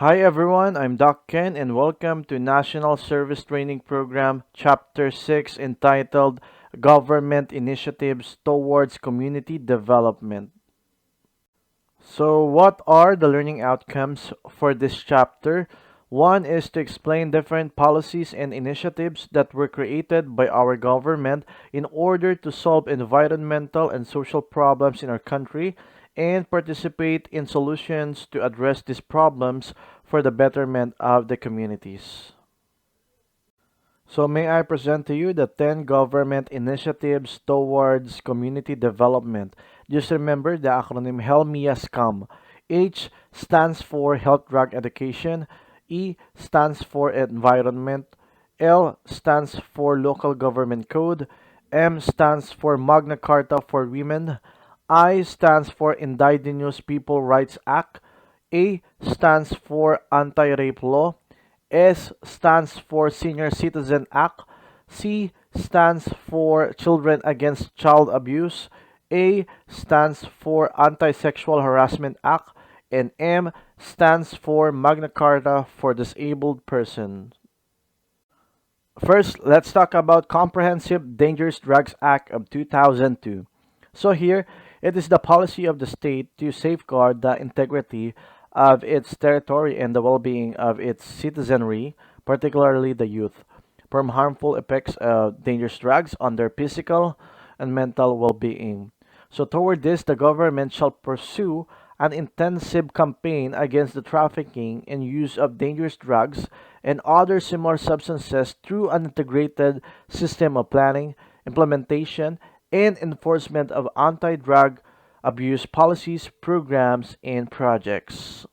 Hi everyone, I'm Doc Ken and welcome to National Service Training Program Chapter 6 entitled Government Initiatives Towards Community Development. So, what are the learning outcomes for this chapter? One is to explain different policies and initiatives that were created by our government in order to solve environmental and social problems in our country and participate in solutions to address these problems for the betterment of the communities. So, may I present to you the 10 government initiatives towards community development? Just remember the acronym HELMIASCOM. H stands for Health Drug Education, E stands for Environment, L stands for Local Government Code, M stands for Magna Carta for Women, I stands for Indigenous People Rights Act, A stands for Antirape Law, S stands for Senior Citizen Act. C stands for Children Against Child Abuse. A stands for Antisexual Harassment Act. And M stands for Magna Carta for Disabled Persons. First, let's talk about Comprehensive Dangerous Drugs Act of 2002. So here, it is the policy of the state to safeguard the integrity of its territory and the well-being of its citizenry, particularly the youth, from harmful effects of dangerous drugs on their physical and mental well-being. So toward this, the government shall pursue an intensive campaign against the trafficking and use of dangerous drugs and other similar substances through an integrated system of planning, implementation, and enforcement of anti-drug abuse policies, programs, and projects.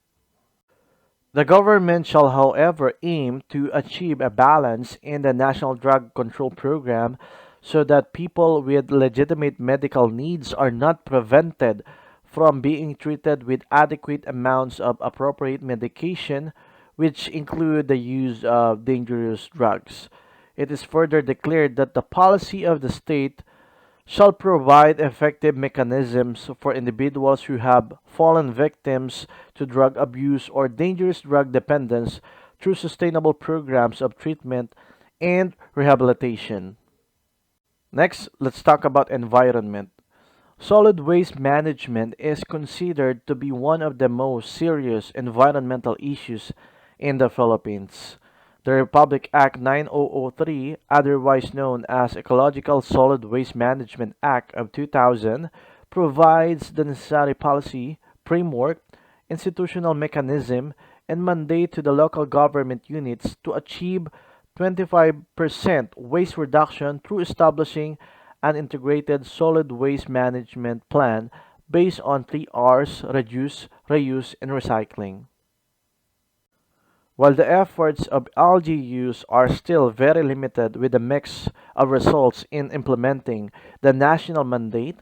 The government shall, however, aim to achieve a balance in the National Drug Control Program so that people with legitimate medical needs are not prevented from being treated with adequate amounts of appropriate medication, which include the use of dangerous drugs. It is further declared that the policy of the state shall provide effective mechanisms for individuals who have fallen victims to drug abuse or dangerous drug dependence through sustainable programs of treatment and rehabilitation. Next, let's talk about environment. Solid waste management is considered to be one of the most serious environmental issues in the Philippines. The Republic Act 9003, otherwise known as Ecological Solid Waste Management Act of 2000, provides the necessary policy, framework, institutional mechanism, and mandate to the local government units to achieve 25% waste reduction through establishing an integrated solid waste management plan based on 3 R's: reduce, reuse, and recycling. While the efforts of LGUs are still very limited with a mix of results in implementing the national mandate,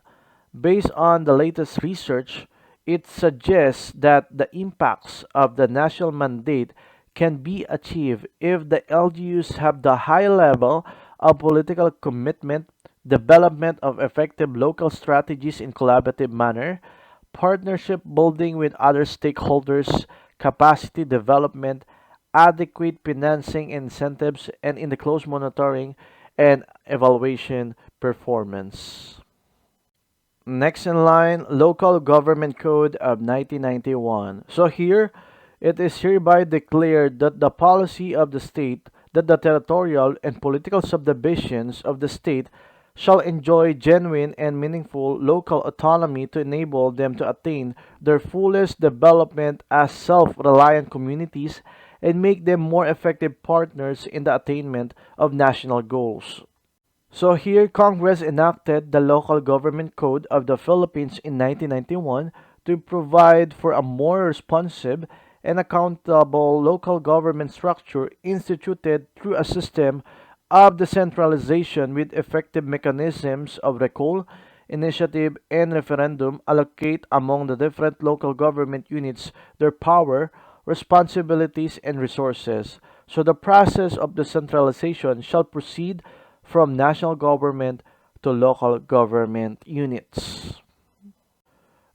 based on the latest research, it suggests that the impacts of the national mandate can be achieved if the LGUs have the high level of political commitment, development of effective local strategies in collaborative manner, partnership building with other stakeholders, capacity development, adequate financing incentives, and in the close monitoring and evaluation performance. Next in line, Local Government Code of 1991. So here, it is hereby declared that the policy of the state, that the territorial and political subdivisions of the state shall enjoy genuine and meaningful local autonomy to enable them to attain their fullest development as self-reliant communities and make them more effective partners in the attainment of national goals. So here, Congress enacted the Local Government Code of the Philippines in 1991 to provide for a more responsive and accountable local government structure instituted through a system of decentralization with effective mechanisms of recall, initiative, and referendum allocate among the different local government units their power, responsibilities, and resources. So the process of decentralization shall proceed from national government to local government units.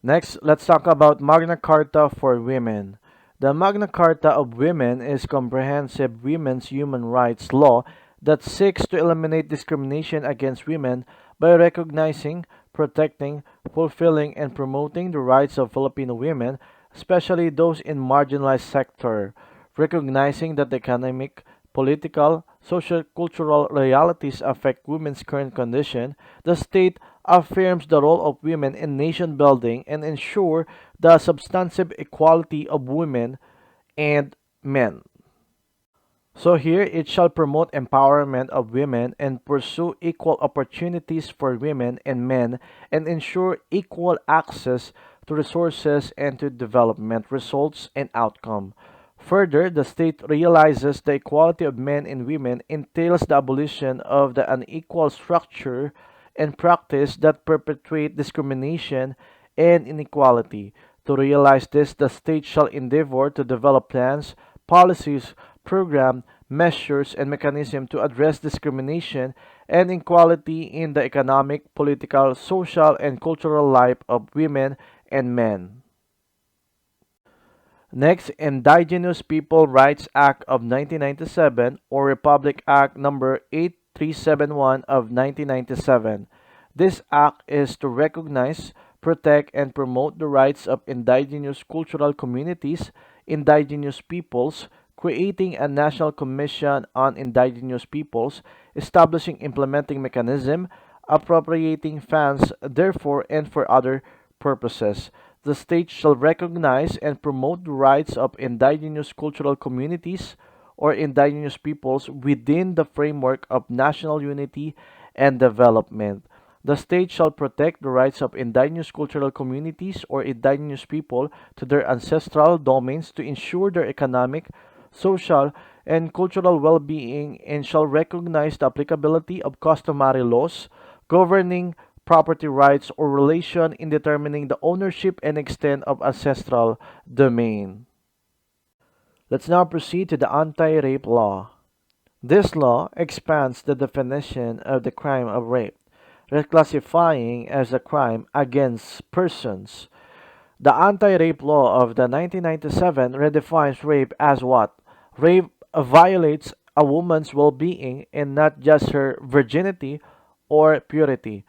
Next, let's talk about Magna Carta for women. The Magna Carta of Women is comprehensive women's human rights law that seeks to eliminate discrimination against women by recognizing, protecting, fulfilling, and promoting the rights of Filipino women, especially those in marginalized sector, recognizing that economic, political, social, cultural realities affect women's current condition. The state affirms the role of women in nation building and ensure the substantive equality of women and men. So here it shall promote empowerment of women and pursue equal opportunities for women and men and ensure equal access to resources and to development results and outcome. Further, the state realizes the equality of men and women entails the abolition of the unequal structure and practice that perpetuate discrimination and inequality. To realize this, the state shall endeavor to develop plans, policies, program, measures, and mechanisms to address discrimination and inequality in the economic, political, social, and cultural life of women and men. Next, Indigenous People Rights Act of 1997 or Republic Act number 8371 of 1997. This act is to recognize, protect, and promote the rights of indigenous cultural communities, indigenous peoples, creating a national commission on indigenous peoples, establishing implementing mechanism, appropriating funds therefore and for other purposes. The state shall recognize and promote the rights of indigenous cultural communities or indigenous peoples within the framework of national unity and development. The state shall protect the rights of indigenous cultural communities or indigenous people to their ancestral domains to ensure their economic, social, and cultural well-being and shall recognize the applicability of customary laws governing property rights or relation in determining the ownership and extent of ancestral domain. Let's now proceed to the Antirape Law. This law expands the definition of the crime of rape, reclassifying as a crime against persons. The Anti-Rape Law of the 1997 redefines rape as what? Rape violates a woman's well-being and not just her virginity or purity.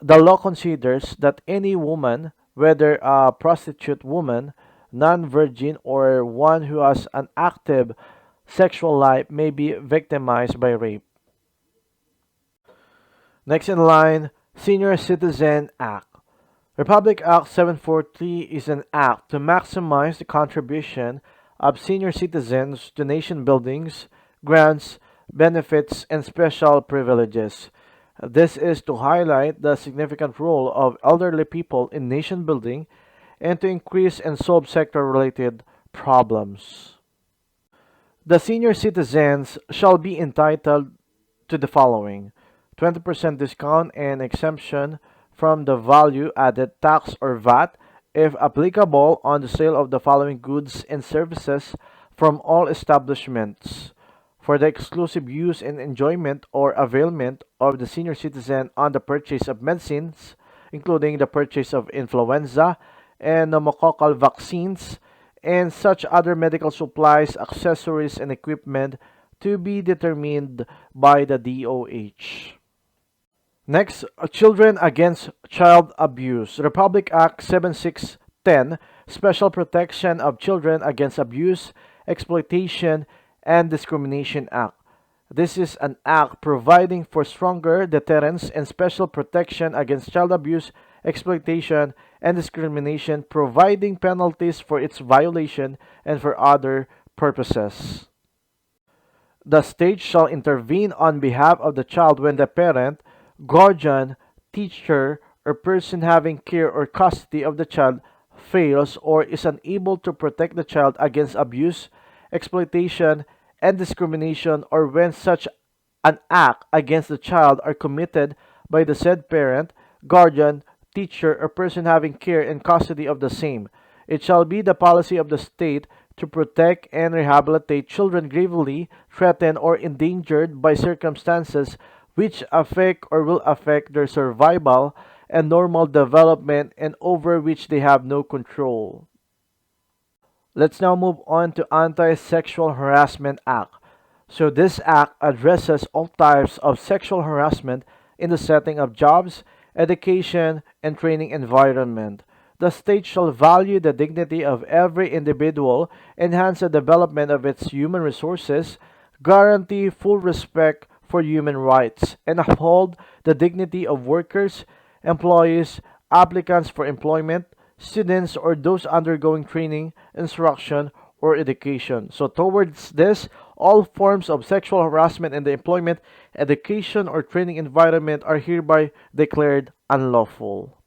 The law considers that any woman, whether a prostitute woman, non-virgin, or one who has an active sexual life, may be victimized by rape. Next in line, Senior Citizen Act. Republic Act 743 is an act to maximize the contribution of senior citizens to nation buildings, grants, benefits, and special privileges. This is to highlight the significant role of elderly people in nation building and to increase and solve sector related problems. The senior citizens shall be entitled to the following: 20% discount and exemption from the value added tax or VAT if applicable on the sale of the following goods and services from all establishments for the exclusive use and enjoyment or availment of the senior citizen on the purchase of medicines, including the purchase of influenza and pneumococcal vaccines, and such other medical supplies, accessories, and equipment to be determined by the DOH. Next, Children Against Child Abuse. Republic Act 7610, Special Protection of Children Against Abuse, Exploitation, and Discrimination Act. This is an act providing for stronger deterrence and special protection against child abuse, exploitation, and discrimination, providing penalties for its violation and for other purposes. The state shall intervene on behalf of the child when the parent, guardian, teacher, or person having care or custody of the child fails or is unable to protect the child against abuse, exploitation, and discrimination, or when such an act against the child are committed by the said parent, guardian, teacher, or person having care and custody of the same. It shall be the policy of the state to protect and rehabilitate children gravely threatened or endangered by circumstances which affect or will affect their survival and normal development and over which they have no control. Let's now move on to Antisexual Harassment Act. So this act addresses all types of sexual harassment in the setting of jobs, education, and training environment. The state shall value the dignity of every individual, enhance the development of its human resources, guarantee full respect for human rights, and uphold the dignity of workers, employees, applicants for employment, students, or those undergoing training, instruction, or education. So, towards this, all forms of sexual harassment in the employment, education, or training environment are hereby declared unlawful.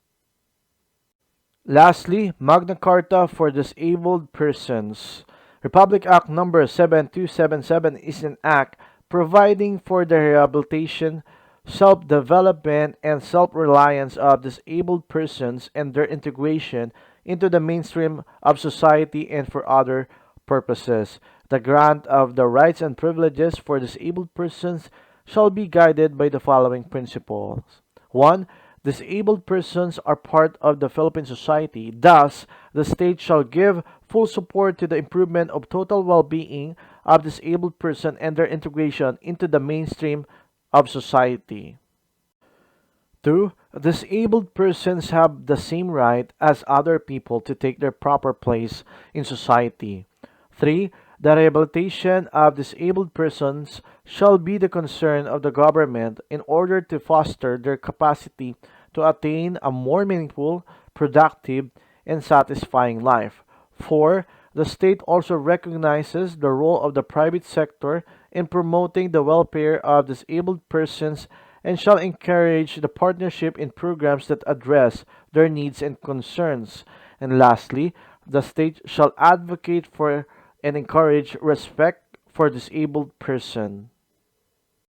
Lastly, Magna Carta for Disabled Persons. Republic Act number 7277 is an act providing for the rehabilitation, self-development, and self-reliance of disabled persons and their integration into the mainstream of society and for other purposes. The grant of the rights and privileges for disabled persons shall be guided by the following principles. 1. Disabled persons are part of the Philippine society. Thus, the state shall give full support to the improvement of total well-being of disabled persons and their integration into the mainstream of society. 2. Disabled persons have the same right as other people to take their proper place in society. 3. The rehabilitation of disabled persons shall be the concern of the government in order to foster their capacity to attain a more meaningful, productive, and satisfying life. 4. The state also recognizes the role of the private sector in promoting the welfare of disabled persons and shall encourage the partnership in programs that address their needs and concerns. And lastly, the state shall advocate for and encourage respect for disabled person.